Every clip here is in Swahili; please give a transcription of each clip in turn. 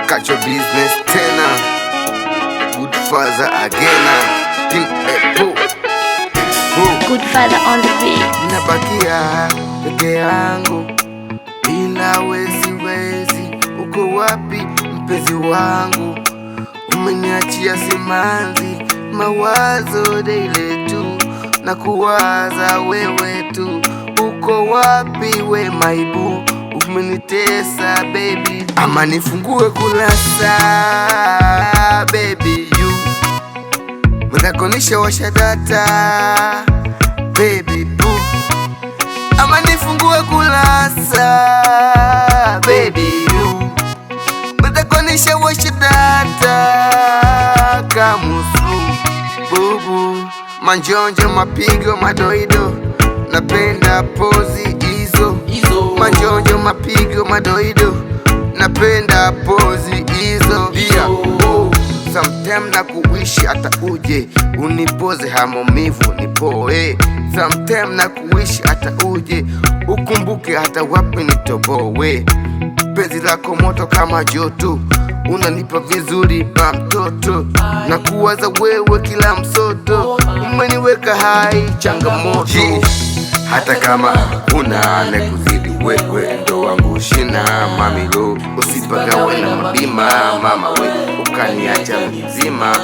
Catch your business tena. Good father again. Good father on the beat. Nabakia peke yangu bila wezi. Uko wapi mpenzi wangu? Umeniachia simanzi, mawazo daily tu na kuwaza wewe tu. Uko wapi we maibu? Umenitesa baby, ama nifungue kulasa baby you mtakonisha washa data baby boo, ama nifungue kulasa baby you mtakonisha washa data kamusu bubu. Manjonjo mapigo madoido, napenda pozi hizo. Manjonjo mapigo madoido, napenda pozi hizo. Sometime na kuwishi hata uje unipoze hamomivu nipoe. Sometime na kuwishi hata uje ukumbuke hata wapi nitobowe. Penzi lako moto kama joto, unanipa vizuri pa mtoto, na kuwaza wewe kila msoto. Umeniweka hai changamoto, hata kama una nekuzidi wewe ndo wangu shina mamilo. Usipagawe na mabima mama we, ukaniacha mzima.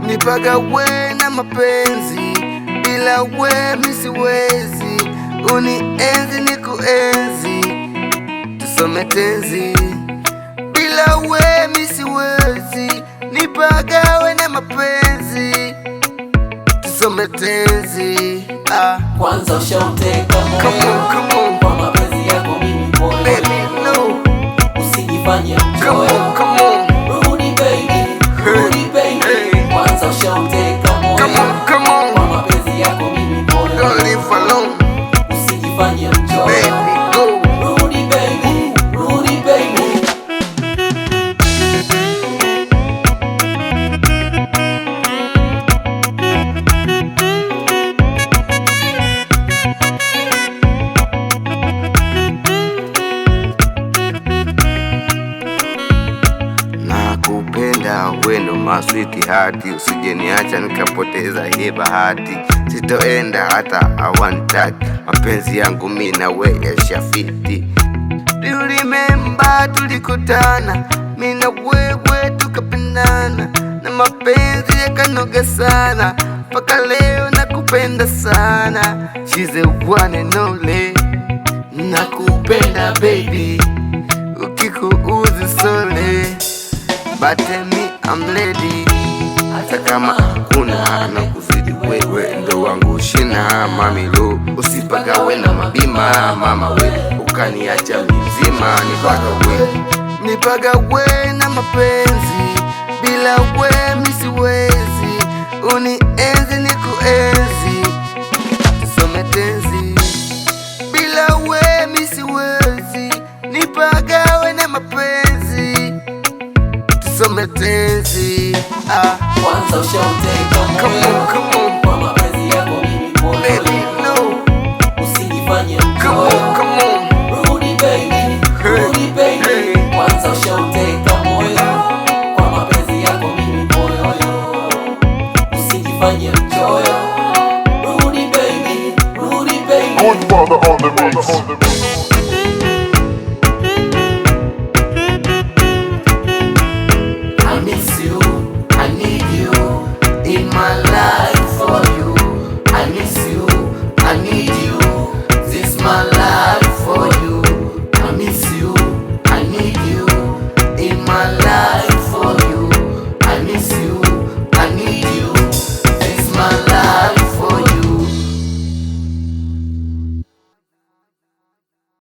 Nipagawe na mapenzi, bila we misiwezi. Unienzi nikuenzi, tusome tenzi. Bila we misiwezi, nipagawe na mapenzi, tusome tenzi. Kwanza ushauteka moyo kwa mapenzi yako mimi boy. Baby no, usijifanye mchoyo. Rudi baby, rudi baby. Kwanza ushauteka moyo kwa mapenzi yako mimi boy. don't live alone Usijifanye mchoyo. baby go. Rudi baby, rudi baby. Nakupenda wendo maswiti hati, usijeniacha nikapoteza hii bahati. Sitoenda hata awantaki, mapenzi yangu mimi na we yashafiti. Do you remember tulikutana mimi na wewe tukapendana, na mapenzi yakanoga sana, mpaka leo nakupenda sana. She's the one and only. Nakupenda baby, ukikuuzi sole, but tell me I'm ready. Hata kama kuna na kuzidi wewe ndo wangu shina mamilo. Usipagawe na mabima mama we, ukaniacha mzima. Nipagawe na mapenzi, bila we misiwezi. Unienzi nikuenzi, tusome tenzi. Bila we misiwezi, nipagawe na mapenzi, tusome tenzi. Kwanza ushauteka moyo